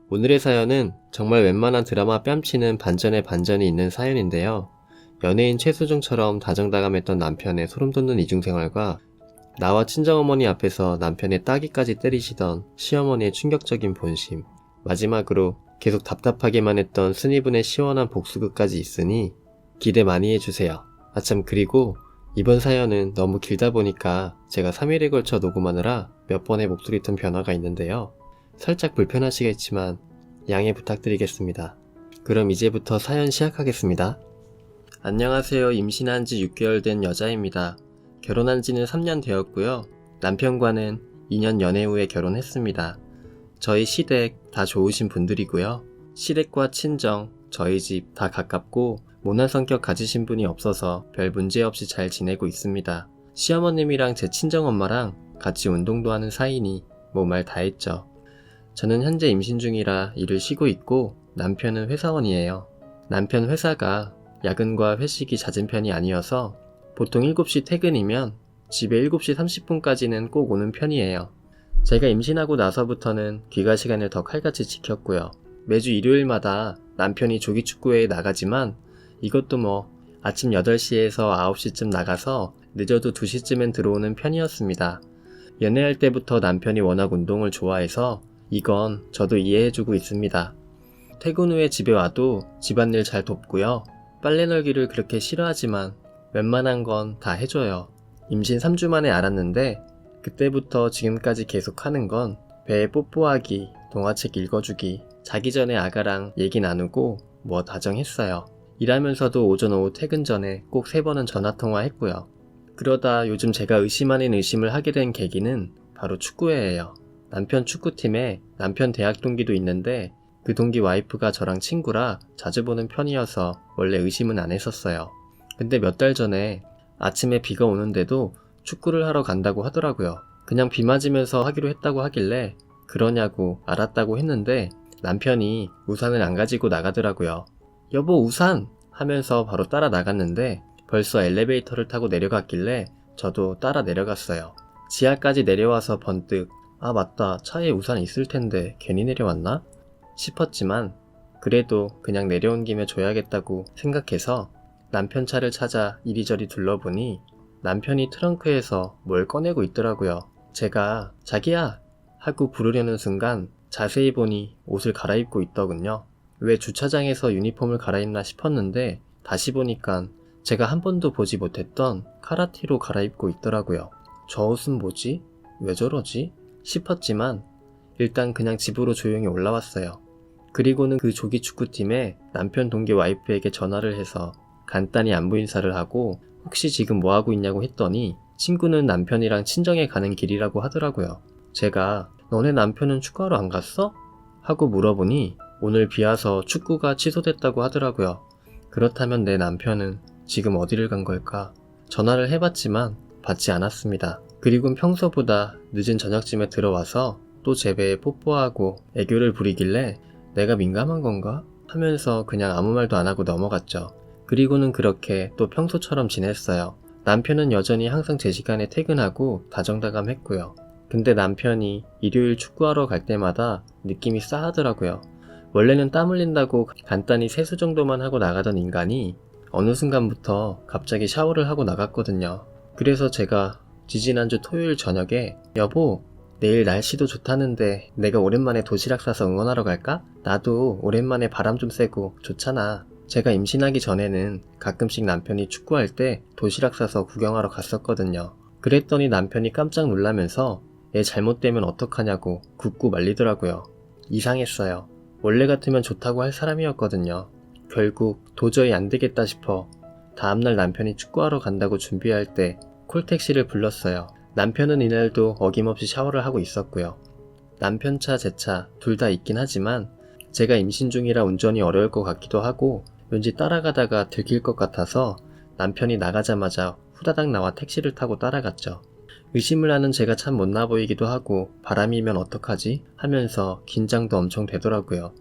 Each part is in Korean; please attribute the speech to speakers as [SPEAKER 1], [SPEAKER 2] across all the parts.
[SPEAKER 1] 오늘의 사연은 정말 웬만한 드라마 뺨치는 반전에 반전이 있는 사연인데요. 연예인 최수종처럼 다정다감했던 남편의 소름돋는 이중생활과 나와 친정어머니 앞에서 남편의 따귀까지 때리시던 시어머니의 충격적인 본심, 마지막으로 계속 답답하게만 했던 순이분의 시원한 복수극까지 있으니 기대 많이 해주세요. 아참, 그리고 이번 사연은 너무 길다 보니까 제가 3일에 걸쳐 녹음하느라 몇 번의 목소리 톤 변화가 있는데요. 살짝 불편하시겠지만 양해 부탁드리겠습니다. 그럼 이제부터 사연 시작하겠습니다. 안녕하세요. 임신한 지 6개월 된 여자입니다. 결혼한 지는 3년 되었고요. 남편과는 2년 연애 후에 결혼했습니다. 저희 시댁 다 좋으신 분들이고요. 시댁과 친정, 저희 집 다 가깝고 모난 성격 가지신 분이 없어서 별 문제 없이 잘 지내고 있습니다. 시어머님이랑 제 친정엄마랑 같이 운동도 하는 사이니 뭐 말 다 했죠. 저는 현재 임신 중이라 일을 쉬고 있고 남편은 회사원이에요. 남편 회사가 야근과 회식이 잦은 편이 아니어서 보통 7시 퇴근이면 집에 7시 30분까지는 꼭 오는 편이에요. 제가 임신하고 나서부터는 귀가 시간을 더 칼같이 지켰고요. 매주 일요일마다 남편이 조기축구회에 나가지만 이것도 뭐 아침 8시에서 9시쯤 나가서 늦어도 2시쯤엔 들어오는 편이었습니다. 연애할 때부터 남편이 워낙 운동을 좋아해서 이건 저도 이해해주고 있습니다. 퇴근 후에 집에 와도 집안일 잘 돕고요. 빨래 널기를 그렇게 싫어하지만 웬만한 건 다 해줘요. 임신 3주 만에 알았는데 그때부터 지금까지 계속 하는 건 배에 뽀뽀하기, 동화책 읽어주기, 자기 전에 아가랑 얘기 나누고 뭐 다정했어요. 일하면서도 오전 오후 퇴근 전에 꼭 3번은 전화통화했고요. 그러다 요즘 제가 의심 아닌 의심을 하게 된 계기는 바로 축구회예요. 남편 축구팀에 남편 대학 동기도 있는데 그 동기 와이프가 저랑 친구라 자주 보는 편이어서 원래 의심은 안 했었어요. 근데 몇 달 전에 아침에 비가 오는데도 축구를 하러 간다고 하더라고요. 그냥 비 맞으면서 하기로 했다고 하길래 그러냐고 알았다고 했는데 남편이 우산을 안 가지고 나가더라고요. 여보, 우산! 하면서 바로 따라 나갔는데 벌써 엘리베이터를 타고 내려갔길래 저도 따라 내려갔어요. 지하까지 내려와서 번뜩 아 맞다, 차에 우산 있을 텐데 괜히 내려왔나? 싶었지만 그래도 그냥 내려온 김에 줘야겠다고 생각해서 남편 차를 찾아 이리저리 둘러보니 남편이 트렁크에서 뭘 꺼내고 있더라고요. 제가 자기야! 하고 부르려는 순간 자세히 보니 옷을 갈아입고 있더군요. 왜 주차장에서 유니폼을 갈아입나 싶었는데 다시 보니까 제가 한 번도 보지 못했던 카라티로 갈아입고 있더라고요. 저 옷은 뭐지? 왜 저러지? 싶었지만 일단 그냥 집으로 조용히 올라왔어요. 그리고는 그 조기축구팀에 남편 동기 와이프에게 전화를 해서 간단히 안부 인사를 하고 혹시 지금 뭐하고 있냐고 했더니 친구는 남편이랑 친정에 가는 길이라고 하더라고요. 제가 너네 남편은 축구하러 안 갔어? 하고 물어보니 오늘 비 와서 축구가 취소됐다고 하더라고요. 그렇다면 내 남편은 지금 어디를 간 걸까? 전화를 해봤지만 받지 않았습니다. 그리고 평소보다 늦은 저녁쯤에 들어와서 또 제 배에 뽀뽀하고 애교를 부리길래 내가 민감한 건가? 하면서 그냥 아무 말도 안 하고 넘어갔죠. 그리고는 그렇게 또 평소처럼 지냈어요. 남편은 여전히 항상 제 시간에 퇴근하고 다정다감했고요. 근데 남편이 일요일 축구하러 갈 때마다 느낌이 싸하더라고요. 원래는 땀 흘린다고 간단히 세수 정도만 하고 나가던 인간이 어느 순간부터 갑자기 샤워를 하고 나갔거든요. 그래서 제가 지지난주 토요일 저녁에 여보, 내일 날씨도 좋다는데 내가 오랜만에 도시락 싸서 응원하러 갈까? 나도 오랜만에 바람 좀 쐬고 좋잖아. 제가 임신하기 전에는 가끔씩 남편이 축구할 때 도시락 싸서 구경하러 갔었거든요. 그랬더니 남편이 깜짝 놀라면서 애 잘못되면 어떡하냐고 굳고 말리더라고요. 이상했어요. 원래 같으면 좋다고 할 사람이었거든요. 결국 도저히 안 되겠다 싶어 다음날 남편이 축구하러 간다고 준비할 때 콜택시를 불렀어요. 남편은 이날도 어김없이 샤워를 하고 있었고요. 남편 차, 제 차 둘 다 있긴 하지만 제가 임신 중이라 운전이 어려울 것 같기도 하고 왠지 따라가다가 들킬 것 같아서 남편이 나가자마자 후다닥 나와 택시를 타고 따라갔죠. 의심을 하는 제가 참 못나 보이기도 하고 바람이면 어떡하지? 하면서 긴장도 엄청 되더라고요.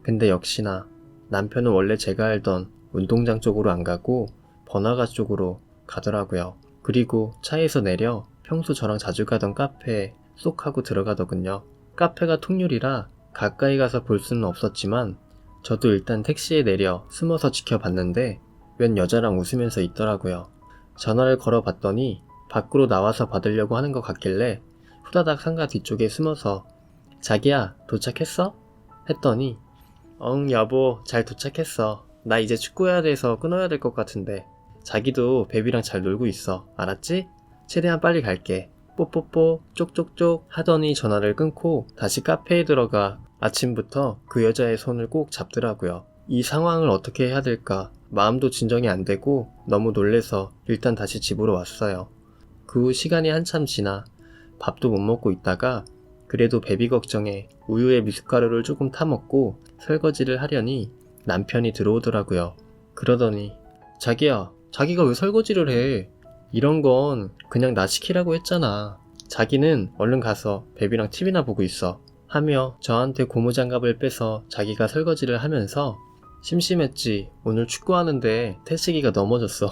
[SPEAKER 1] 근데 역시나 남편은 원래 제가 알던 운동장 쪽으로 안 가고 번화가 쪽으로 가더라고요. 그리고 차에서 내려 평소 저랑 자주 가던 카페에 쏙 하고 들어가더군요. 카페가 통유리라 가까이 가서 볼 수는 없었지만 저도 일단 택시에 내려 숨어서 지켜봤는데 웬 여자랑 웃으면서 있더라고요. 전화를 걸어봤더니 밖으로 나와서 받으려고 하는 것 같길래 후다닥 상가 뒤쪽에 숨어서 자기야 도착했어? 했더니 응 여보 잘 도착했어. 나 이제 축구해야 돼서 끊어야 될 것 같은데 자기도 베비랑 잘 놀고 있어. 알았지? 최대한 빨리 갈게. 뽀뽀뽀 쪽쪽쪽 하더니 전화를 끊고 다시 카페에 들어가 아침부터 그 여자의 손을 꼭 잡더라고요. 이 상황을 어떻게 해야 될까 마음도 진정이 안 되고 너무 놀래서 일단 다시 집으로 왔어요. 그 후 시간이 한참 지나 밥도 못 먹고 있다가 그래도 베비 걱정에 우유에 미숫가루를 조금 타먹고 설거지를 하려니 남편이 들어오더라고요. 그러더니 자기야 자기가 왜 설거지를 해? 이런 건 그냥 나 시키라고 했잖아. 자기는 얼른 가서 베비랑 TV나 보고 있어. 하며 저한테 고무장갑을 빼서 자기가 설거지를 하면서 심심했지 오늘 축구하는데 태식이가 넘어졌어.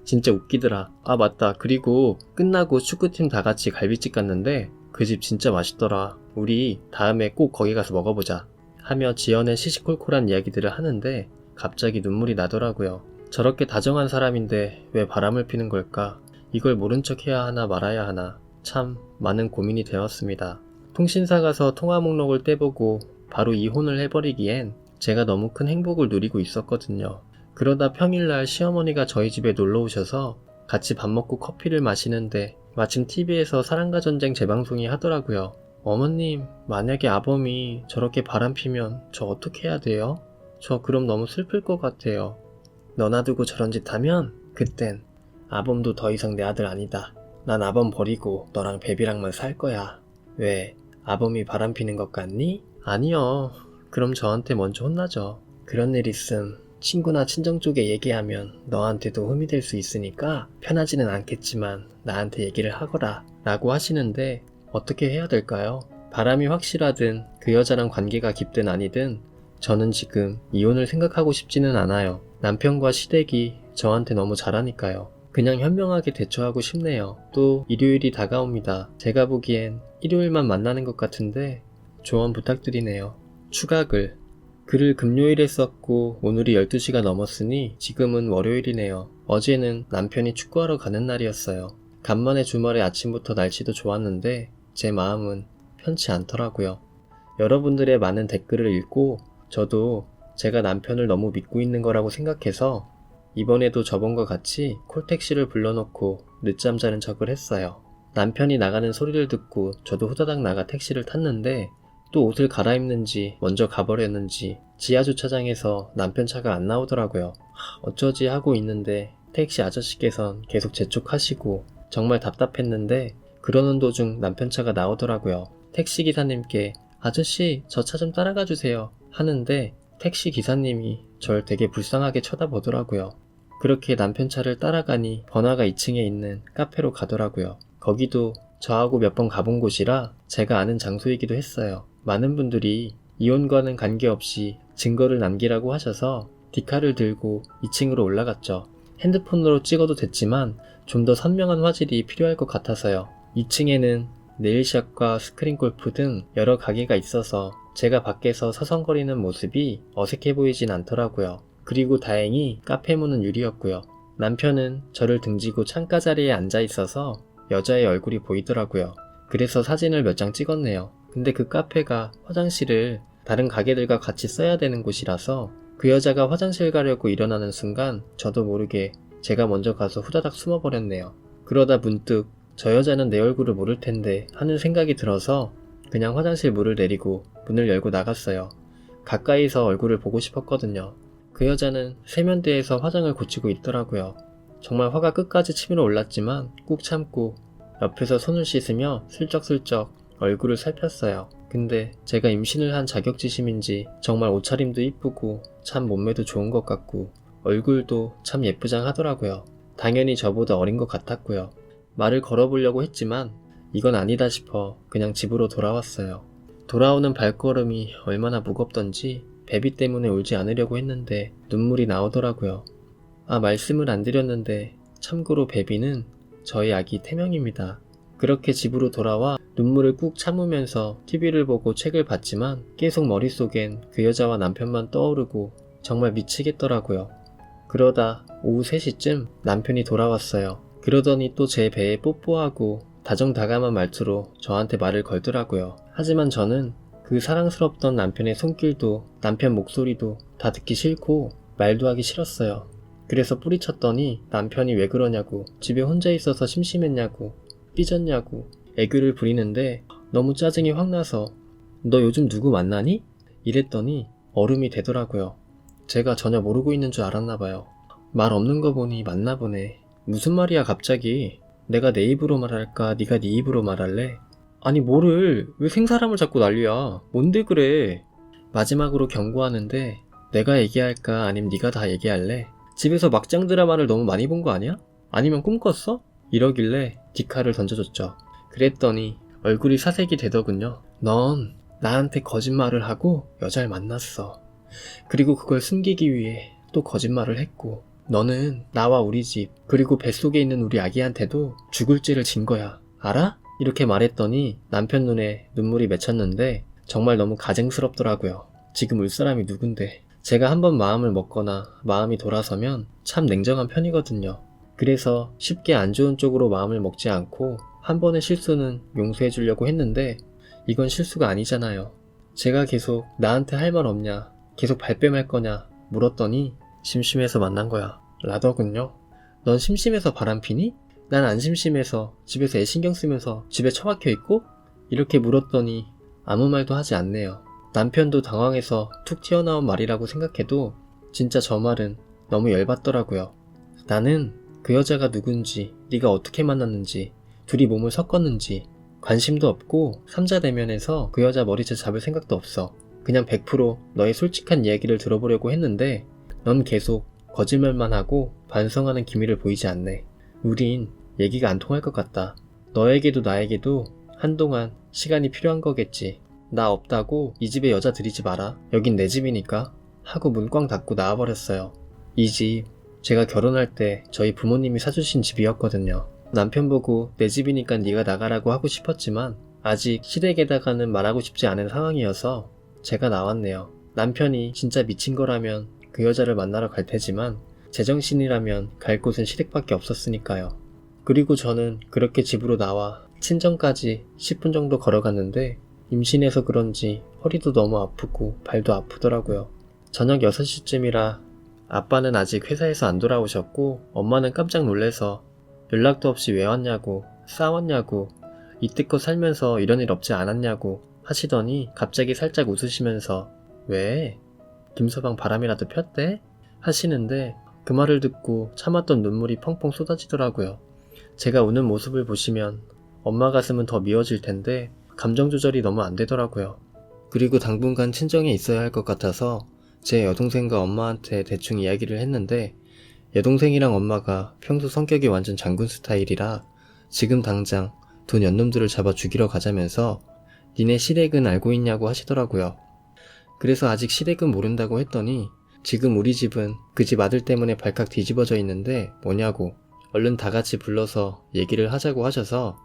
[SPEAKER 1] 진짜 웃기더라. 아 맞다. 그리고 끝나고 축구팀 다 같이 갈비집 갔는데 그 집 진짜 맛있더라. 우리 다음에 꼭 거기 가서 먹어보자. 하며 지어낸 시시콜콜한 이야기들을 하는데 갑자기 눈물이 나더라고요. 저렇게 다정한 사람인데 왜 바람을 피는 걸까? 이걸 모른 척 해야 하나 말아야 하나 참 많은 고민이 되었습니다. 통신사 가서 통화 목록을 떼보고 바로 이혼을 해버리기엔 제가 너무 큰 행복을 누리고 있었거든요. 그러다 평일날 시어머니가 저희 집에 놀러 오셔서 같이 밥 먹고 커피를 마시는데 마침 TV에서 사랑과 전쟁 재방송이 하더라고요. 어머님, 만약에 아범이 저렇게 바람 피면 저 어떻게 해야 돼요? 저 그럼 너무 슬플 것 같아요. 너나 두고 저런 짓 하면 그땐 아범도 더 이상 내 아들 아니다. 난 아범 버리고 너랑 베비랑만 살 거야. 왜? 아범이 바람 피는 것 같니? 아니요. 그럼 저한테 먼저 혼나죠. 그런 일 있음 친구나 친정 쪽에 얘기하면 너한테도 흠이 될 수 있으니까 편하지는 않겠지만 나한테 얘기를 하거라 라고 하시는데 어떻게 해야 될까요? 바람이 확실하든 그 여자랑 관계가 깊든 아니든 저는 지금 이혼을 생각하고 싶지는 않아요. 남편과 시댁이 저한테 너무 잘하니까요. 그냥 현명하게 대처하고 싶네요. 또 일요일이 다가옵니다. 제가 보기엔 일요일만 만나는 것 같은데 조언 부탁드리네요. 추가글 글을 금요일에 썼고 오늘이 12시가 넘었으니 지금은 월요일이네요. 어제는 남편이 축구하러 가는 날이었어요. 간만에 주말에 아침부터 날씨도 좋았는데 제 마음은 편치 않더라고요. 여러분들의 많은 댓글을 읽고 저도 제가 남편을 너무 믿고 있는 거라고 생각해서 이번에도 저번과 같이 콜택시를 불러놓고 늦잠 자는 척을 했어요. 남편이 나가는 소리를 듣고 저도 후다닥 나가 택시를 탔는데 또 옷을 갈아입는지 먼저 가버렸는지 지하주차장에서 남편 차가 안 나오더라고요. 어쩌지 하고 있는데 택시 아저씨께선 계속 재촉하시고 정말 답답했는데 그러는 도중 남편 차가 나오더라고요. 택시기사님께 아저씨 저 차 좀 따라가 주세요 하는데 택시기사님이 절 되게 불쌍하게 쳐다보더라고요. 그렇게 남편 차를 따라가니 번화가 2층에 있는 카페로 가더라고요. 거기도 저하고 몇 번 가본 곳이라 제가 아는 장소이기도 했어요. 많은 분들이 이혼과는 관계없이 증거를 남기라고 하셔서 디카를 들고 2층으로 올라갔죠. 핸드폰으로 찍어도 됐지만 좀 더 선명한 화질이 필요할 것 같아서요. 2층에는 네일샵과 스크린골프 등 여러 가게가 있어서 제가 밖에서 서성거리는 모습이 어색해 보이진 않더라고요. 그리고 다행히 카페 문은 유리였고요. 남편은 저를 등지고 창가 자리에 앉아 있어서 여자의 얼굴이 보이더라고요. 그래서 사진을 몇 장 찍었네요. 근데 그 카페가 화장실을 다른 가게들과 같이 써야 되는 곳이라서 그 여자가 화장실 가려고 일어나는 순간 저도 모르게 제가 먼저 가서 후다닥 숨어버렸네요. 그러다 문득 저 여자는 내 얼굴을 모를 텐데 하는 생각이 들어서 그냥 화장실 문을 내리고 문을 열고 나갔어요. 가까이서 얼굴을 보고 싶었거든요. 그 여자는 세면대에서 화장을 고치고 있더라고요. 정말 화가 끝까지 치밀어 올랐지만 꾹 참고 옆에서 손을 씻으며 슬쩍슬쩍 얼굴을 살폈어요. 근데 제가 임신을 한 자격지심인지 정말 옷차림도 이쁘고 참 몸매도 좋은 것 같고 얼굴도 참 예쁘장하더라고요. 당연히 저보다 어린 것 같았고요. 말을 걸어보려고 했지만 이건 아니다 싶어 그냥 집으로 돌아왔어요. 돌아오는 발걸음이 얼마나 무겁던지 베비 때문에 울지 않으려고 했는데 눈물이 나오더라고요. 말씀을 안 드렸는데 참고로 베비는 저희 아기 태명입니다. 그렇게 집으로 돌아와 눈물을 꾹 참으면서 TV를 보고 책을 봤지만 계속 머릿속엔 그 여자와 남편만 떠오르고 정말 미치겠더라고요. 그러다 오후 3시쯤 남편이 돌아왔어요. 그러더니 또 제 배에 뽀뽀하고 다정다감한 말투로 저한테 말을 걸더라고요. 하지만 저는 그 사랑스럽던 남편의 손길도 남편 목소리도 다 듣기 싫고 말도 하기 싫었어요. 그래서 뿌리쳤더니 남편이 왜 그러냐고, 집에 혼자 있어서 심심했냐고, 삐졌냐고 애교를 부리는데 너무 짜증이 확 나서 너 요즘 누구 만나니? 이랬더니 얼음이 되더라고요. 제가 전혀 모르고 있는 줄 알았나 봐요. 말 없는 거 보니 맞나 보네. 무슨 말이야 갑자기. 내가 내 입으로 말할까 네가 네 입으로 말할래? 아니 뭐를 왜 생사람을 자꾸 난리야. 뭔데 그래. 마지막으로 경고하는데 내가 얘기할까 아님 네가 다 얘기할래? 집에서 막장 드라마를 너무 많이 본 거 아니야? 아니면 꿈꿨어? 이러길래 디카를 던져줬죠. 그랬더니 얼굴이 사색이 되더군요. 넌 나한테 거짓말을 하고 여자를 만났어. 그리고 그걸 숨기기 위해 또 거짓말을 했고 너는 나와 우리 집 그리고 뱃속에 있는 우리 아기한테도 죽을 죄를 진 거야. 알아? 이렇게 말했더니 남편 눈에 눈물이 맺혔는데 정말 너무 가증스럽더라고요. 지금 울 사람이 누군데. 제가 한번 마음을 먹거나 마음이 돌아서면 참 냉정한 편이거든요. 그래서 쉽게 안 좋은 쪽으로 마음을 먹지 않고 한 번의 실수는 용서해 주려고 했는데 이건 실수가 아니잖아요. 제가 계속 나한테 할 말 없냐, 계속 발뺌할 거냐 물었더니 심심해서 만난 거야 라더군요. 넌 심심해서 바람피니? 난 안 심심해서 집에서 애 신경 쓰면서 집에 처박혀 있고? 이렇게 물었더니 아무 말도 하지 않네요. 남편도 당황해서 툭 튀어나온 말이라고 생각해도 진짜 저 말은 너무 열받더라고요. 나는 그 여자가 누군지, 네가 어떻게 만났는지, 둘이 몸을 섞었는지 관심도 없고 삼자 대면에서 그 여자 머리채 잡을 생각도 없어. 그냥 100% 너의 솔직한 이야기를 들어보려고 했는데 넌 계속 거짓말만 하고 반성하는 기미를 보이지 않네. 우린 얘기가 안 통할 것 같다. 너에게도 나에게도 한동안 시간이 필요한 거겠지. 나 없다고 이 집에 여자 들이지 마라. 여긴 내 집이니까 하고 문 꽝 닫고 나와버렸어요. 이 집 제가 결혼할 때 저희 부모님이 사주신 집이었거든요. 남편 보고 내 집이니까 네가 나가라고 하고 싶었지만 아직 시댁에다가는 말하고 싶지 않은 상황이어서 제가 나왔네요. 남편이 진짜 미친 거라면 그 여자를 만나러 갈 테지만 제정신이라면 갈 곳은 시댁밖에 없었으니까요. 그리고 저는 그렇게 집으로 나와 친정까지 10분 정도 걸어갔는데 임신해서 그런지 허리도 너무 아프고 발도 아프더라고요. 저녁 6시쯤이라 아빠는 아직 회사에서 안 돌아오셨고 엄마는 깜짝 놀래서 연락도 없이 왜 왔냐고, 싸웠냐고, 이때껏 살면서 이런 일 없지 않았냐고 하시더니 갑자기 살짝 웃으시면서 왜? 김서방 바람이라도 폈대? 하시는데 그 말을 듣고 참았던 눈물이 펑펑 쏟아지더라고요. 제가 우는 모습을 보시면 엄마 가슴은 더 미워질 텐데 감정 조절이 너무 안 되더라고요. 그리고 당분간 친정에 있어야 할 것 같아서 제 여동생과 엄마한테 대충 이야기를 했는데 여동생이랑 엄마가 평소 성격이 완전 장군 스타일이라 지금 당장 돈 연놈들을 잡아 죽이러 가자면서 니네 시댁은 알고 있냐고 하시더라고요. 그래서 아직 시댁은 모른다고 했더니 지금 우리 집은 그 집 아들 때문에 발칵 뒤집어져 있는데 뭐냐고 얼른 다 같이 불러서 얘기를 하자고 하셔서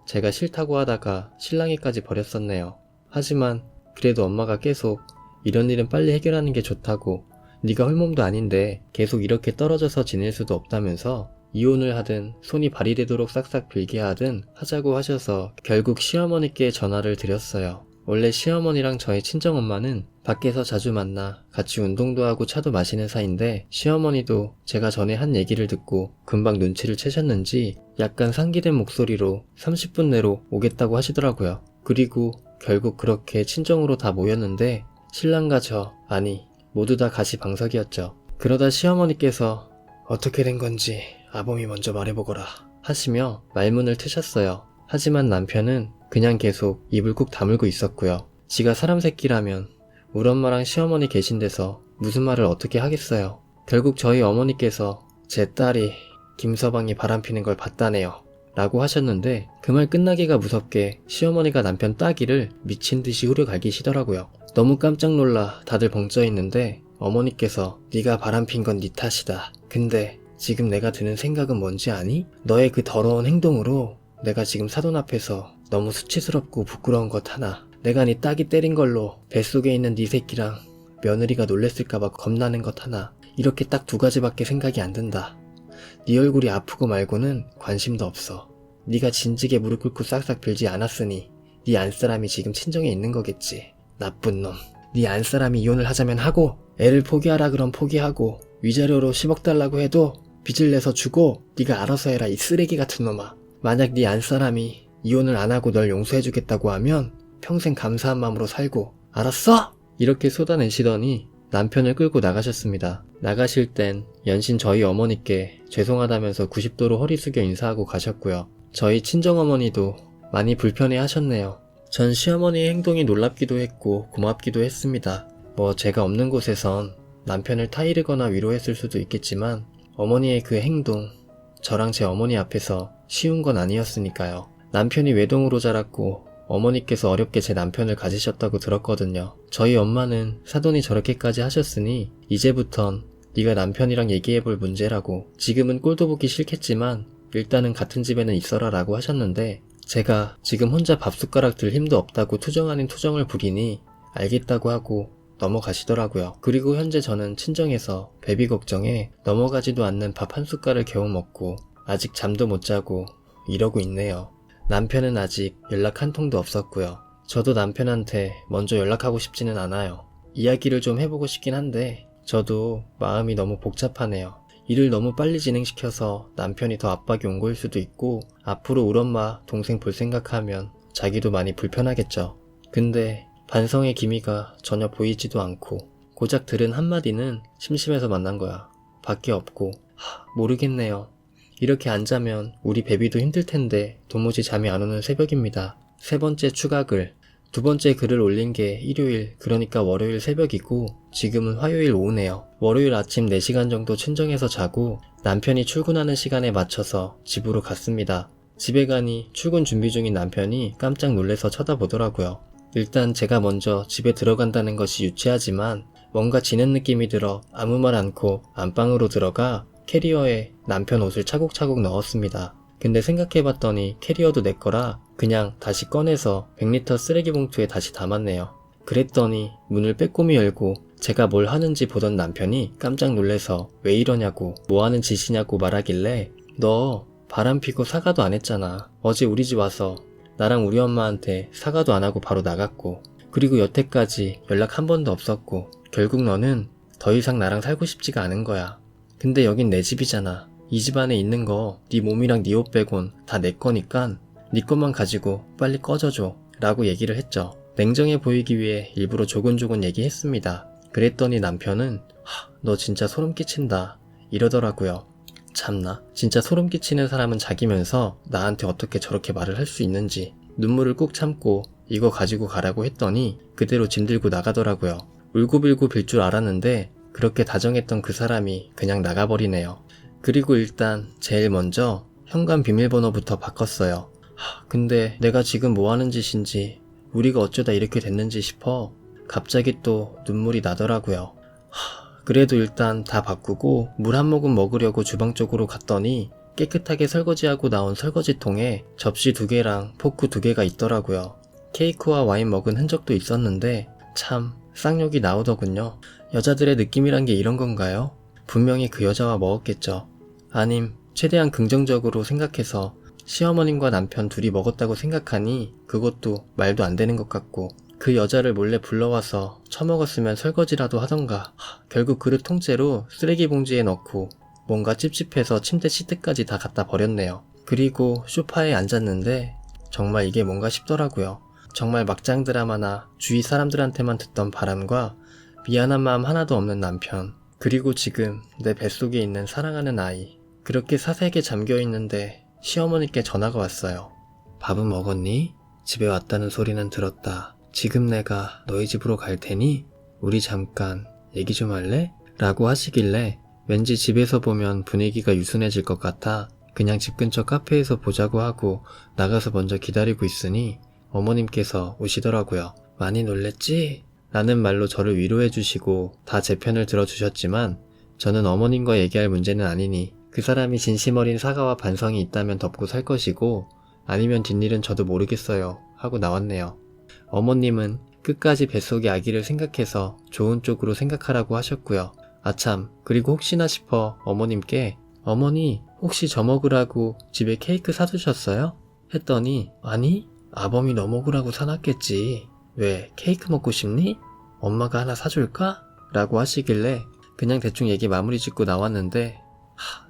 [SPEAKER 1] 제가 싫다고 하다가 신랑이까지 버렸었네요. 하지만 그래도 엄마가 계속 이런 일은 빨리 해결하는 게 좋다고 네가 홀몸도 아닌데 계속 이렇게 떨어져서 지낼 수도 없다면서 이혼을 하든 손이 발이 되도록 싹싹 빌게 하든 하자고 하셔서 결국 시어머니께 전화를 드렸어요. 원래 시어머니랑 저희 친정엄마는 밖에서 자주 만나 같이 운동도 하고 차도 마시는 사이인데 시어머니도 제가 전에 한 얘기를 듣고 금방 눈치를 채셨는지 약간 상기된 목소리로 30분 내로 오겠다고 하시더라고요. 그리고 결국 그렇게 친정으로 다 모였는데 신랑과 저, 아니 모두 다 가시방석이었죠. 그러다 시어머니께서 어떻게 된 건지 아범이 먼저 말해보거라 하시며 말문을 트셨어요. 하지만 남편은 그냥 계속 입을 꾹 다물고 있었고요. 지가 사람 새끼라면 우리 엄마랑 시어머니 계신 데서 무슨 말을 어떻게 하겠어요. 결국 저희 어머니께서 제 딸이 김서방이 바람피는 걸 봤다네요 라고 하셨는데 그 말 끝나기가 무섭게 시어머니가 남편 따기를 미친듯이 후려갈기시더라고요. 너무 깜짝 놀라 다들 벙쪄 있는데 어머니께서 네가 바람핀 건 네 탓이다. 근데 지금 내가 드는 생각은 뭔지 아니? 너의 그 더러운 행동으로 내가 지금 사돈 앞에서 너무 수치스럽고 부끄러운 것 하나. 내가 네 딸이 때린 걸로 뱃속에 있는 네 새끼랑 며느리가 놀랬을까봐 겁나는 것 하나. 이렇게 딱 두 가지밖에 생각이 안 든다. 네 얼굴이 아프고 말고는 관심도 없어. 네가 진즉에 무릎 꿇고 싹싹 빌지 않았으니 네 안사람이 지금 친정에 있는 거겠지. 나쁜 놈. 네 안사람이 이혼을 하자면 하고 애를 포기하라 그럼 포기하고 위자료로 10억 달라고 해도 빚을 내서 주고 네가 알아서 해라 이 쓰레기 같은 놈아. 만약 네 안사람이 이혼을 안 하고 널 용서해주겠다고 하면 평생 감사한 마음으로 살고 알았어? 이렇게 쏟아내시더니 남편을 끌고 나가셨습니다. 나가실 땐 연신 저희 어머니께 죄송하다면서 90도로 허리 숙여 인사하고 가셨고요. 저희 친정어머니도 많이 불편해 하셨네요. 전 시어머니의 행동이 놀랍기도 했고 고맙기도 했습니다. 뭐 제가 없는 곳에선 남편을 타이르거나 위로했을 수도 있겠지만 어머니의 그 행동, 저랑 제 어머니 앞에서 쉬운 건 아니었으니까요. 남편이 외동으로 자랐고 어머니께서 어렵게 제 남편을 가지셨다고 들었거든요. 저희 엄마는 사돈이 저렇게까지 하셨으니 이제부턴 네가 남편이랑 얘기해볼 문제라고. 지금은 꼴도 보기 싫겠지만 일단은 같은 집에는 있어라 라고 하셨는데 제가 지금 혼자 밥숟가락 들 힘도 없다고 투정 아닌 투정을 부리니 알겠다고 하고 넘어가시더라고요. 그리고 현재 저는 친정에서 베비 걱정에 넘어가지도 않는 밥 한 숟갈을 겨우 먹고 아직 잠도 못 자고 이러고 있네요. 남편은 아직 연락 한 통도 없었고요. 저도 남편한테 먼저 연락하고 싶지는 않아요. 이야기를 좀 해보고 싶긴 한데 저도 마음이 너무 복잡하네요. 일을 너무 빨리 진행시켜서 남편이 더 압박이 온 거일 수도 있고 앞으로 우리 엄마 동생 볼 생각하면 자기도 많이 불편하겠죠. 근데 반성의 기미가 전혀 보이지도 않고 고작 들은 한마디는 심심해서 만난 거야. 밖에 없고 모르겠네요. 이렇게 안 자면 우리 베비도 힘들 텐데 도무지 잠이 안 오는 새벽입니다. 세 번째 추가 글. 두 번째 글을 올린 게 일요일, 그러니까 월요일 새벽이고 지금은 화요일 오후네요. 월요일 아침 4시간 정도 친정에서 자고 남편이 출근하는 시간에 맞춰서 집으로 갔습니다. 집에 가니 출근 준비 중인 남편이 깜짝 놀라서 쳐다보더라고요. 일단 제가 먼저 집에 들어간다는 것이 유치하지만 뭔가 지는 느낌이 들어 아무 말 않고 안방으로 들어가 캐리어에 남편 옷을 차곡차곡 넣었습니다. 근데 생각해봤더니 캐리어도 내 거라 그냥 다시 꺼내서 100리터 쓰레기 봉투에 다시 담았네요. 그랬더니 문을 빼꼼히 열고 제가 뭘 하는지 보던 남편이 깜짝 놀래서 왜 이러냐고 뭐 하는 짓이냐고 말하길래 너 바람 피고 사과도 안 했잖아. 어제 우리 집 와서 나랑 우리 엄마한테 사과도 안 하고 바로 나갔고 그리고 여태까지 연락 한 번도 없었고 결국 너는 더 이상 나랑 살고 싶지가 않은 거야. 근데 여긴 내 집이잖아. 이 집 안에 있는 거 네 몸이랑 네 옷 빼곤 다 내 거니까 네 것만 가지고 빨리 꺼져줘 라고 얘기를 했죠. 냉정해 보이기 위해 일부러 조곤조곤 얘기했습니다. 그랬더니 남편은 너 진짜 소름 끼친다 이러더라고요. 참나 진짜 소름 끼치는 사람은 자기면서 나한테 어떻게 저렇게 말을 할 수 있는지 눈물을 꾹 참고 이거 가지고 가라고 했더니 그대로 짐 들고 나가더라고요. 울고불고 빌 줄 알았는데 그렇게 다정했던 그 사람이 그냥 나가버리네요. 그리고 일단 제일 먼저 현관 비밀번호부터 바꿨어요. 근데 내가 지금 뭐 하는 짓인지 우리가 어쩌다 이렇게 됐는지 싶어 갑자기 또 눈물이 나더라고요. 그래도 일단 다 바꾸고 물 한 모금 먹으려고 주방 쪽으로 갔더니 깨끗하게 설거지하고 나온 설거지통에 접시 2개랑 포크 2개가 있더라고요. 케이크와 와인 먹은 흔적도 있었는데 참 쌍욕이 나오더군요. 여자들의 느낌이란 게 이런 건가요? 분명히 그 여자와 먹었겠죠. 아님 최대한 긍정적으로 생각해서 시어머님과 남편 둘이 먹었다고 생각하니 그것도 말도 안 되는 것 같고 그 여자를 몰래 불러와서 처먹었으면 설거지라도 하던가. 결국 그릇 통째로 쓰레기 봉지에 넣고 뭔가 찝찝해서 침대 시트까지 다 갖다 버렸네요. 그리고 소파에 앉았는데 정말 이게 뭔가 싶더라고요. 정말 막장 드라마나 주위 사람들한테만 듣던 바람과 미안한 마음 하나도 없는 남편, 그리고 지금 내 뱃속에 있는 사랑하는 아이, 그렇게 사색에 잠겨있는데 시어머니께 전화가 왔어요. 밥은 먹었니? 집에 왔다는 소리는 들었다. 지금 내가 너희 집으로 갈 테니 우리 잠깐 얘기 좀 할래? 라고 하시길래 왠지 집에서 보면 분위기가 유순해질 것 같아 그냥 집 근처 카페에서 보자고 하고 나가서 먼저 기다리고 있으니 어머님께서 오시더라고요. 많이 놀랬지? 라는 말로 저를 위로해 주시고 다 제 편을 들어주셨지만 저는 어머님과 얘기할 문제는 아니니 그 사람이 진심 어린 사과와 반성이 있다면 덮고 살 것이고 아니면 뒷일은 저도 모르겠어요 하고 나왔네요. 어머님은 끝까지 뱃속의 아기를 생각해서 좋은 쪽으로 생각하라고 하셨고요. 아참, 그리고 혹시나 싶어 어머님께 어머니 혹시 저 먹으라고 집에 케이크 사두셨어요? 했더니 아니, 아범이 너 먹으라고 사놨겠지. 왜 케이크 먹고 싶니? 엄마가 하나 사줄까? 라고 하시길래 그냥 대충 얘기 마무리 짓고 나왔는데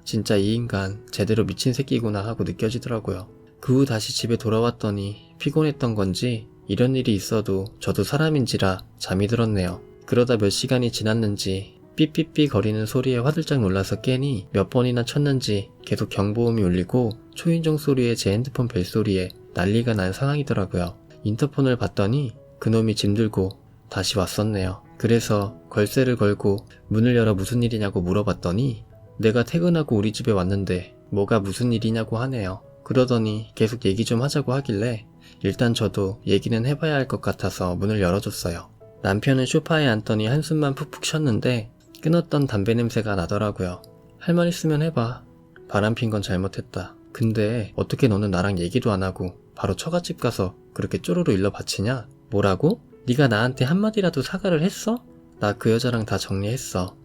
[SPEAKER 1] 진짜 이 인간 제대로 미친 새끼구나 하고 느껴지더라고요. 그 후 다시 집에 돌아왔더니 피곤했던 건지 이런 일이 있어도 저도 사람인지라 잠이 들었네요. 그러다 몇 시간이 지났는지 삐삐삐 거리는 소리에 화들짝 놀라서 깨니 몇 번이나 쳤는지 계속 경보음이 울리고 초인종 소리에 제 핸드폰 벨소리에 난리가 난 상황이더라고요. 인터폰을 봤더니 그놈이 짐 들고 다시 왔었네요. 그래서 걸쇠를 걸고 문을 열어 무슨 일이냐고 물어봤더니 내가 퇴근하고 우리 집에 왔는데 뭐가 무슨 일이냐고 하네요. 그러더니 계속 얘기 좀 하자고 하길래 일단 저도 얘기는 해봐야 할 것 같아서 문을 열어줬어요. 남편은 소파에 앉더니 한숨만 푹푹 쉬었는데 끊었던 담배 냄새가 나더라고요. 할 말 있으면 해봐. 바람핀 건 잘못했다. 근데 어떻게 너는 나랑 얘기도 안 하고 바로 처갓집 가서 그렇게 쪼로로 일러 바치냐? 뭐라고? 네가 나한테 한마디라도 사과를 했어? 나 그 여자랑 다 정리했어.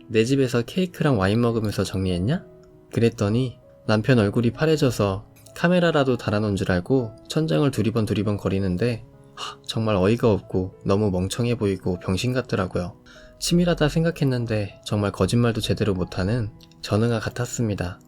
[SPEAKER 1] 내 집에서 케이크랑 와인 먹으면서 정리했냐? 그랬더니 남편 얼굴이 파래져서 카메라라도 달아놓은 줄 알고 천장을 두리번 거리는데 정말 어이가 없고 너무 멍청해 보이고 병신 같더라고요. 치밀하다 생각했는데 정말 거짓말도 제대로 못하는 전응아 같았습니다.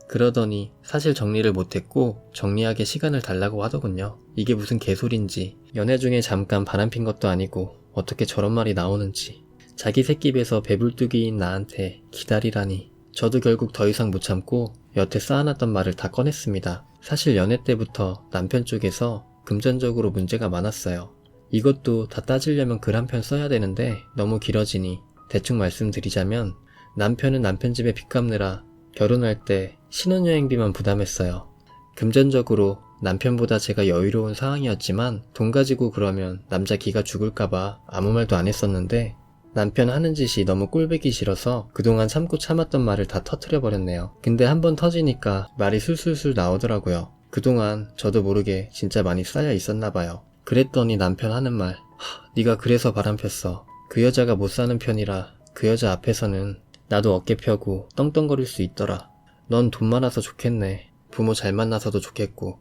[SPEAKER 1] 그러더니 사실 정리를 못했고 정리하게 시간을 달라고 하더군요. 이게 무슨 개소린지, 연애 중에 잠깐 바람핀 것도 아니고 어떻게 저런 말이 나오는지. 자기 새끼 뱃서 배불뚝이인 나한테 기다리라니. 저도 결국 더 이상 못 참고 여태 쌓아놨던 말을 다 꺼냈습니다. 사실 연애 때부터 남편 쪽에서 금전적으로 문제가 많았어요. 이것도 다 따지려면 글 한 편 써야 되는데 너무 길어지니 대충 말씀드리자면 남편은 남편 집에 빚 갚느라 결혼할 때 신혼여행비만 부담했어요. 금전적으로 남편보다 제가 여유로운 상황이었지만 돈 가지고 그러면 남자 기가 죽을까봐 아무 말도 안 했었는데 남편 하는 짓이 너무 꼴보기 싫어서 그동안 참고 참았던 말을 다 터트려버렸네요. 근데 한번 터지니까 말이 술술술 나오더라고요. 그동안 저도 모르게 진짜 많이 쌓여 있었나봐요. 그랬더니 남편 하는 말, 네가 그래서 바람폈어. 그 여자가 못 사는 편이라 그 여자 앞에서는 나도 어깨 펴고 떵떵거릴 수 있더라. 넌 돈 많아서 좋겠네. 부모 잘 만나서도 좋겠고.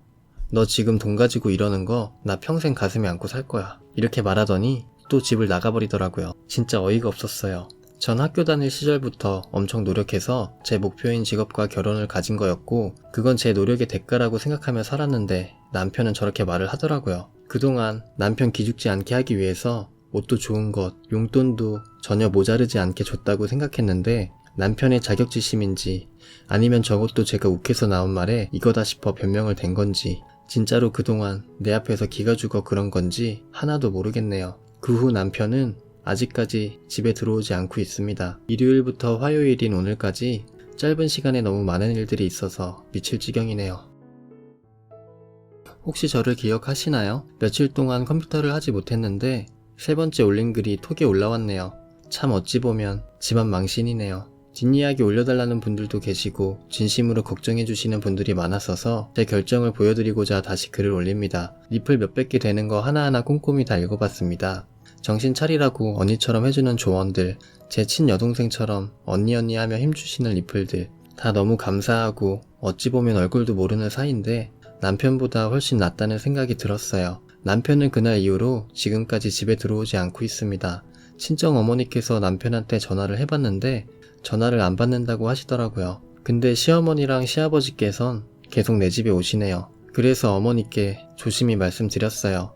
[SPEAKER 1] 너 지금 돈 가지고 이러는 거 나 평생 가슴에 안고 살 거야. 이렇게 말하더니 또 집을 나가버리더라고요. 진짜 어이가 없었어요. 전 학교 다닐 시절부터 엄청 노력해서 제 목표인 직업과 결혼을 가진 거였고 그건 제 노력의 대가라고 생각하며 살았는데 남편은 저렇게 말을 하더라고요. 그동안 남편 기죽지 않게 하기 위해서 옷도 좋은 것, 용돈도 전혀 모자르지 않게 줬다고 생각했는데 남편의 자격지심인지 아니면 저것도 제가 욱해서 나온 말에 이거다 싶어 변명을 댄 건지 진짜로 그동안 내 앞에서 기가 죽어 그런 건지 하나도 모르겠네요. 그 후 남편은 아직까지 집에 들어오지 않고 있습니다. 일요일부터 화요일인 오늘까지 짧은 시간에 너무 많은 일들이 있어서 미칠 지경이네요. 혹시 저를 기억하시나요? 며칠 동안 컴퓨터를 하지 못했는데 세 번째 올린 글이 톡에 올라왔네요. 참 어찌 보면 집안 망신이네요. 뒷이야기 올려달라는 분들도 계시고 진심으로 걱정해주시는 분들이 많았어서 제 결정을 보여드리고자 다시 글을 올립니다. 리플 몇백 개 되는 거 하나하나 꼼꼼히 다 읽어봤습니다. 정신 차리라고 언니처럼 해주는 조언들, 제 친여동생처럼 언니 하며 힘주시는 리플들 다 너무 감사하고 어찌 보면 얼굴도 모르는 사이인데 남편보다 훨씬 낫다는 생각이 들었어요. 남편은 그날 이후로 지금까지 집에 들어오지 않고 있습니다. 친정 어머니께서 남편한테 전화를 해봤는데 전화를 안 받는다고 하시더라고요. 근데 시어머니랑 시아버지께선 계속 내 집에 오시네요. 그래서 어머니께 조심히 말씀드렸어요.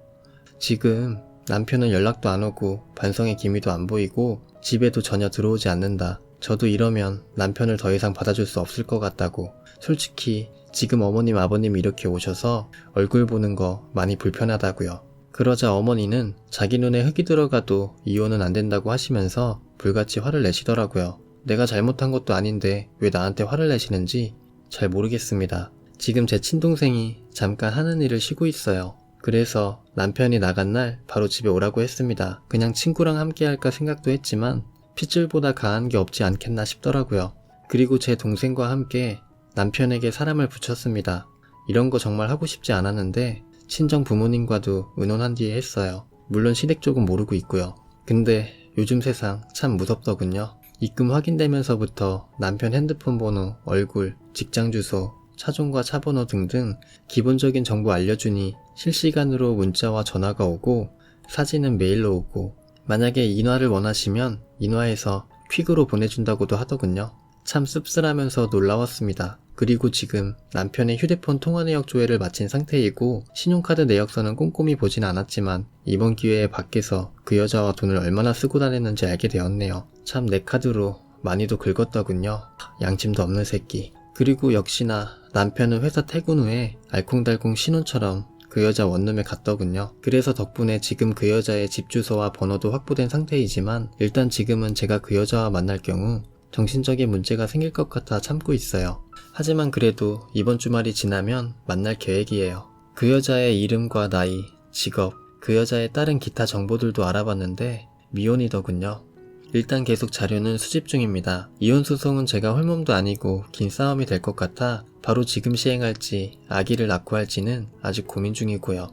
[SPEAKER 1] 지금 남편은 연락도 안 오고 반성의 기미도 안 보이고 집에도 전혀 들어오지 않는다. 저도 이러면 남편을 더 이상 받아줄 수 없을 것 같다고. 솔직히 지금 어머님 아버님이 이렇게 오셔서 얼굴 보는 거 많이 불편하다고요. 그러자 어머니는 자기 눈에 흙이 들어가도 이혼은 안 된다고 하시면서 불같이 화를 내시더라고요. 내가 잘못한 것도 아닌데 왜 나한테 화를 내시는지 잘 모르겠습니다. 지금 제 친동생이 잠깐 하는 일을 쉬고 있어요. 그래서 남편이 나간 날 바로 집에 오라고 했습니다. 그냥 친구랑 함께 할까 생각도 했지만 핏줄보다 강한 게 없지 않겠나 싶더라고요. 그리고 제 동생과 함께 남편에게 사람을 붙였습니다. 이런 거 정말 하고 싶지 않았는데 친정 부모님과도 의논한 뒤에 했어요. 물론 시댁 쪽은 모르고 있고요. 근데 요즘 세상 참 무섭더군요. 입금 확인되면서부터 남편 핸드폰 번호, 얼굴, 직장 주소, 차종과 차번호 등등 기본적인 정보 알려주니 실시간으로 문자와 전화가 오고 사진은 메일로 오고 만약에 인화를 원하시면 인화해서 퀵으로 보내준다고도 하더군요. 참 씁쓸하면서 놀라웠습니다. 그리고 지금 남편의 휴대폰 통화 내역 조회를 마친 상태이고 신용카드 내역서는 꼼꼼히 보진 않았지만 이번 기회에 밖에서 그 여자와 돈을 얼마나 쓰고 다녔는지 알게 되었네요. 참 내 카드로 많이도 긁었더군요. 양심도 없는 새끼. 그리고 역시나 남편은 회사 퇴근 후에 알콩달콩 신혼처럼 그 여자 원룸에 갔더군요. 그래서 덕분에 지금 그 여자의 집 주소와 번호도 확보된 상태이지만 일단 지금은 제가 그 여자와 만날 경우 정신적인 문제가 생길 것 같아 참고 있어요. 하지만 그래도 이번 주말이 지나면 만날 계획이에요. 그 여자의 이름과 나이, 직업, 그 여자의 다른 기타 정보들도 알아봤는데 미혼이더군요. 일단 계속 자료는 수집 중입니다. 이혼 소송은 제가 홀몸도 아니고 긴 싸움이 될 것 같아 바로 지금 시행할지 아기를 낳고 할지는 아직 고민 중이고요.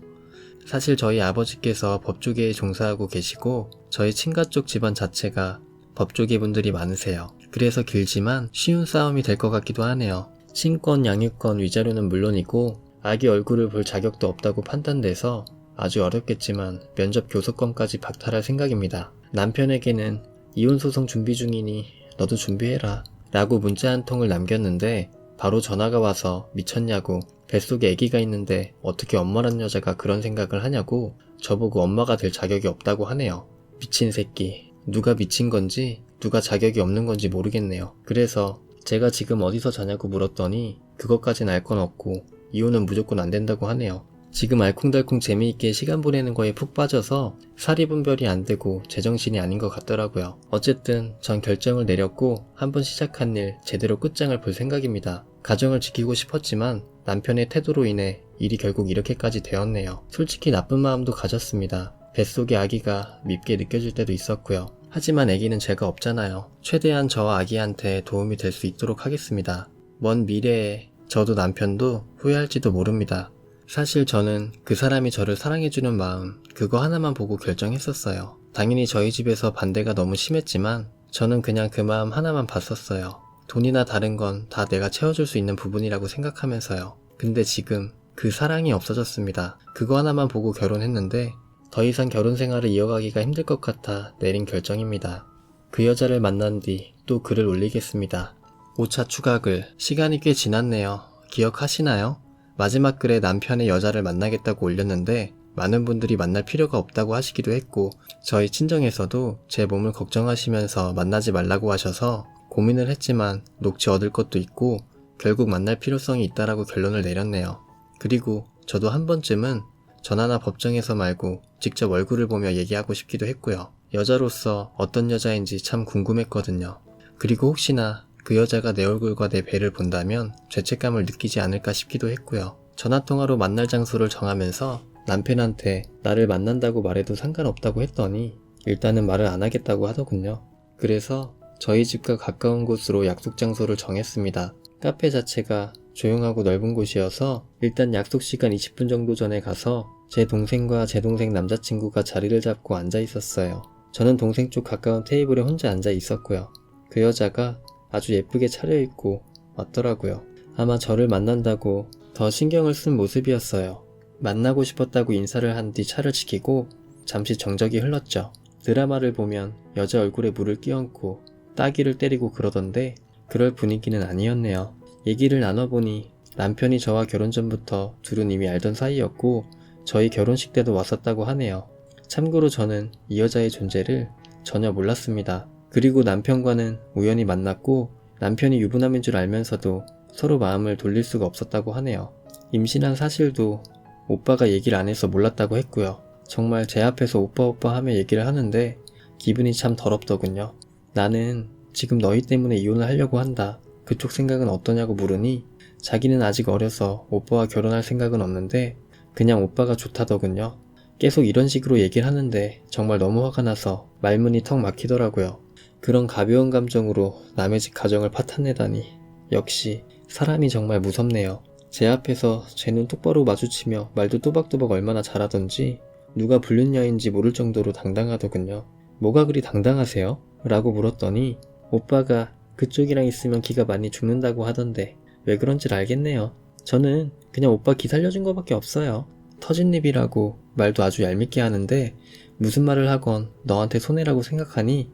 [SPEAKER 1] 사실 저희 아버지께서 법조계에 종사하고 계시고 저희 친가 쪽 집안 자체가 법조계 분들이 많으세요. 그래서 길지만 쉬운 싸움이 될 것 같기도 하네요. 친권, 양육권, 위자료는 물론이고 아기 얼굴을 볼 자격도 없다고 판단돼서 아주 어렵겠지만 면접 교섭권까지 박탈할 생각입니다. 남편에게는 이혼소송 준비 중이니 너도 준비해라 라고 문자 한 통을 남겼는데 바로 전화가 와서 미쳤냐고 뱃속에 아기가 있는데 어떻게 엄마란 여자가 그런 생각을 하냐고 저보고 엄마가 될 자격이 없다고 하네요. 미친 새끼. 누가 미친 건지 누가 자격이 없는 건지 모르겠네요. 그래서 제가 지금 어디서 자냐고 물었더니 그것까진 알 건 없고 이혼은 무조건 안 된다고 하네요. 지금 알콩달콩 재미있게 시간 보내는 거에 푹 빠져서 사리분별이 안 되고 제정신이 아닌 것 같더라고요. 어쨌든 전 결정을 내렸고 한번 시작한 일 제대로 끝장을 볼 생각입니다. 가정을 지키고 싶었지만 남편의 태도로 인해 일이 결국 이렇게까지 되었네요. 솔직히 나쁜 마음도 가졌습니다. 뱃속의 아기가 밉게 느껴질 때도 있었고요. 하지만 아기는 죄가 없잖아요. 최대한 저와 아기한테 도움이 될 수 있도록 하겠습니다. 먼 미래에 저도 남편도 후회할지도 모릅니다. 사실 저는 그 사람이 저를 사랑해주는 마음 그거 하나만 보고 결정했었어요. 당연히 저희 집에서 반대가 너무 심했지만 저는 그냥 그 마음 하나만 봤었어요. 돈이나 다른 건 다 내가 채워줄 수 있는 부분이라고 생각하면서요. 근데 지금 그 사랑이 없어졌습니다. 그거 하나만 보고 결혼했는데 더 이상 결혼 생활을 이어가기가 힘들 것 같아 내린 결정입니다. 그 여자를 만난 뒤 또 글을 올리겠습니다. 5차 추가글. 시간이 꽤 지났네요. 기억하시나요? 마지막 글에 남편의 여자를 만나겠다고 올렸는데 많은 분들이 만날 필요가 없다고 하시기도 했고 저희 친정에서도 제 몸을 걱정하시면서 만나지 말라고 하셔서 고민을 했지만 녹취 얻을 것도 있고 결국 만날 필요성이 있다라고 결론을 내렸네요. 그리고 저도 한 번쯤은 전화나 법정에서 말고 직접 얼굴을 보며 얘기하고 싶기도 했고요. 여자로서 어떤 여자인지 참 궁금했거든요. 그리고 혹시나 그 여자가 내 얼굴과 내 배를 본다면 죄책감을 느끼지 않을까 싶기도 했고요. 전화통화로 만날 장소를 정하면서 남편한테 나를 만난다고 말해도 상관없다고 했더니 일단은 말을 안 하겠다고 하더군요. 그래서 저희 집과 가까운 곳으로 약속 장소를 정했습니다. 카페 자체가 조용하고 넓은 곳이어서 일단 약속 시간 20분 정도 전에 가서 제 동생과 제 동생 남자친구가 자리를 잡고 앉아 있었어요. 저는 동생 쪽 가까운 테이블에 혼자 앉아 있었고요. 그 여자가 아주 예쁘게 차려입고 왔더라고요. 아마 저를 만난다고 더 신경을 쓴 모습이었어요. 만나고 싶었다고 인사를 한 뒤 차를 지키고 잠시 정적이 흘렀죠. 드라마를 보면 여자 얼굴에 물을 끼얹고 따귀를 때리고 그러던데 그럴 분위기는 아니었네요. 얘기를 나눠보니 남편이 저와 결혼 전부터 둘은 이미 알던 사이였고 저희 결혼식 때도 왔었다고 하네요. 참고로 저는 이 여자의 존재를 전혀 몰랐습니다. 그리고 남편과는 우연히 만났고 남편이 유부남인 줄 알면서도 서로 마음을 돌릴 수가 없었다고 하네요. 임신한 사실도 오빠가 얘기를 안 해서 몰랐다고 했고요. 정말 제 앞에서 오빠 하며 얘기를 하는데 기분이 참 더럽더군요. 나는 지금 너희 때문에 이혼을 하려고 한다. 그쪽 생각은 어떠냐고 물으니 자기는 아직 어려서 오빠와 결혼할 생각은 없는데 그냥 오빠가 좋다더군요. 계속 이런 식으로 얘기를 하는데 정말 너무 화가 나서 말문이 턱 막히더라고요. 그런 가벼운 감정으로 남의 집 가정을 파탄내다니 역시 사람이 정말 무섭네요. 제 앞에서 제 눈 똑바로 마주치며 말도 또박또박 얼마나 잘하던지 누가 불륜녀인지 모를 정도로 당당하더군요. 뭐가 그리 당당하세요? 라고 물었더니 오빠가 그쪽이랑 있으면 기가 많이 죽는다고 하던데 왜 그런지 알겠네요. 저는 그냥 오빠 기 살려준 거밖에 없어요. 터진 입이라고 말도 아주 얄밉게 하는데 무슨 말을 하건 너한테 손해라고 생각하니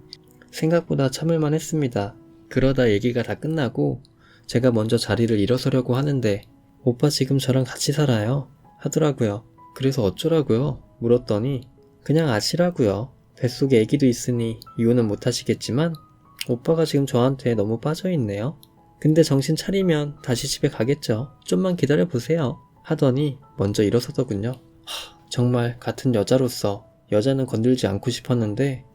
[SPEAKER 1] 생각보다 참을만 했습니다. 그러다 얘기가 다 끝나고 제가 먼저 자리를 일어서려고 하는데 오빠 지금 저랑 같이 살아요 하더라고요. 그래서 어쩌라고요? 물었더니 그냥 아시라고요. 뱃속에 애기도 있으니 이혼은 못하시겠지만 오빠가 지금 저한테 너무 빠져있네요. 근데 정신 차리면 다시 집에 가겠죠. 좀만 기다려보세요. 하더니 먼저 일어서더군요. 정말 같은 여자로서 여자는 건들지 않고 싶었는데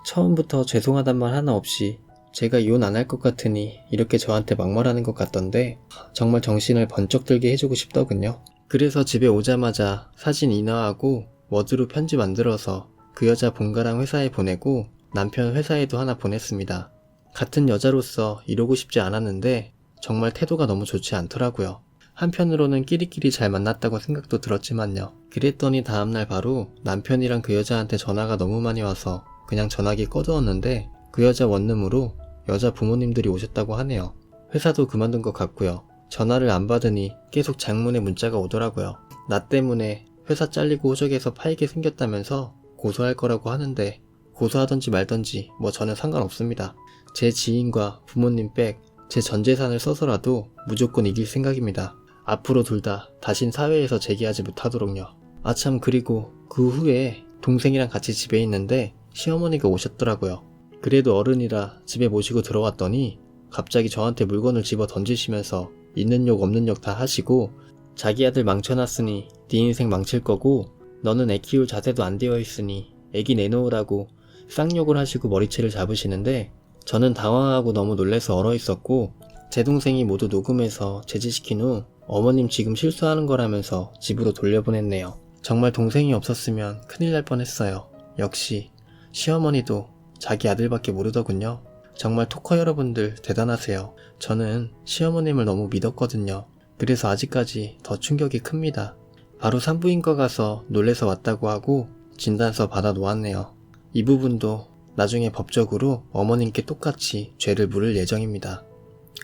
[SPEAKER 1] 처음부터 죄송하단 말 하나 없이 제가 이혼 안 할 것 같으니 이렇게 저한테 막말하는 것 같던데 정말 정신을 번쩍 들게 해주고 싶더군요. 그래서 집에 오자마자 사진 인화하고 워드로 편지 만들어서 그 여자 본가랑 회사에 보내고 남편 회사에도 하나 보냈습니다. 같은 여자로서 이러고 싶지 않았는데 정말 태도가 너무 좋지 않더라고요. 한편으로는 끼리끼리 잘 만났다고 생각도 들었지만요. 그랬더니 다음날 바로 남편이랑 그 여자한테 전화가 너무 많이 와서 그냥 전화기 꺼두었는데 그 여자 원룸으로 여자 부모님들이 오셨다고 하네요. 회사도 그만둔 것 같고요. 전화를 안 받으니 계속 장문의 문자가 오더라고요. 나 때문에 회사 잘리고 호적에서 파이게 생겼다면서 고소할 거라고 하는데 고소하던지 말던지 뭐 저는 상관없습니다. 제 지인과 부모님 백 제 전 재산을 써서라도 무조건 이길 생각입니다. 앞으로 둘 다 다신 사회에서 재기하지 못하도록요. 아참 그리고 그 후에 동생이랑 같이 집에 있는데 시어머니가 오셨더라고요. 그래도 어른이라 집에 모시고 들어왔더니 갑자기 저한테 물건을 집어 던지시면서 있는 욕 없는 욕 다 하시고 자기 아들 망쳐놨으니 네 인생 망칠 거고 너는 애 키울 자세도 안 되어 있으니 애기 내놓으라고 쌍욕을 하시고 머리채를 잡으시는데 저는 당황하고 너무 놀라서 얼어 있었고 제 동생이 모두 녹음해서 제지시킨 후 어머님 지금 실수하는 거라면서 집으로 돌려보냈네요. 정말 동생이 없었으면 큰일 날 뻔했어요. 역시 시어머니도 자기 아들밖에 모르더군요. 정말 토커 여러분들 대단하세요. 저는 시어머님을 너무 믿었거든요. 그래서 아직까지 더 충격이 큽니다. 바로 산부인과 가서 놀래서 왔다고 하고 진단서 받아 놓았네요. 이 부분도 나중에 법적으로 어머님께 똑같이 죄를 물을 예정입니다.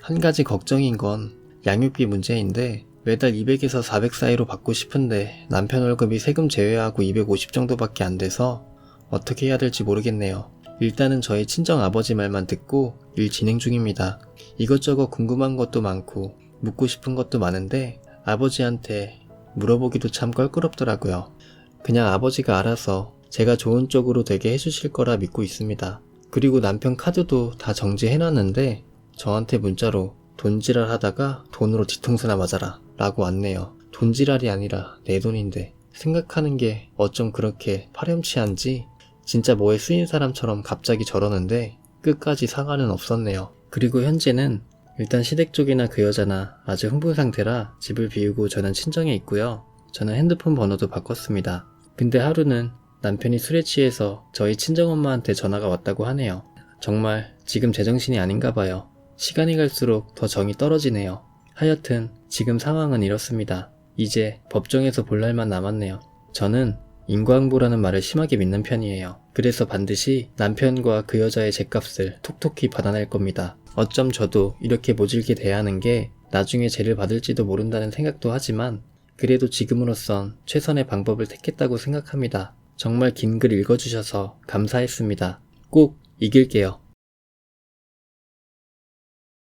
[SPEAKER 1] 한 가지 걱정인 건 양육비 문제인데 매달 200에서 400 사이로 받고 싶은데 남편 월급이 세금 제외하고 250 정도밖에 안 돼서 어떻게 해야 될지 모르겠네요. 일단은 저희 친정아버지 말만 듣고 일 진행 중입니다. 이것저것 궁금한 것도 많고 묻고 싶은 것도 많은데 아버지한테 물어보기도 참 껄끄럽더라고요. 그냥 아버지가 알아서 제가 좋은 쪽으로 되게 해주실 거라 믿고 있습니다. 그리고 남편 카드도 다 정지해놨는데 저한테 문자로 돈지랄 하다가 돈으로 뒤통수나 맞아라 라고 왔네요. 돈지랄이 아니라 내 돈인데 생각하는 게 어쩜 그렇게 파렴치한지 진짜 뭐에 쓰인 사람처럼 갑자기 저러는데 끝까지 사과는 없었네요. 그리고 현재는 일단 시댁 쪽이나 그 여자나 아주 흥분 상태라 집을 비우고 저는 친정에 있고요. 저는 핸드폰 번호도 바꿨습니다. 근데 하루는 남편이 술에 취해서 저희 친정엄마한테 전화가 왔다고 하네요. 정말 지금 제정신이 아닌가 봐요. 시간이 갈수록 더 정이 떨어지네요. 하여튼 지금 상황은 이렇습니다. 이제 법정에서 볼 날만 남았네요. 저는 인과응보라는 말을 심하게 믿는 편이에요. 그래서 반드시 남편과 그 여자의 죗값을 톡톡히 받아낼 겁니다. 어쩜 저도 이렇게 모질게 대하는 게 나중에 죄를 받을지도 모른다는 생각도 하지만 그래도 지금으로선 최선의 방법을 택했다고 생각합니다. 정말 긴 글 읽어주셔서 감사했습니다. 꼭 이길게요.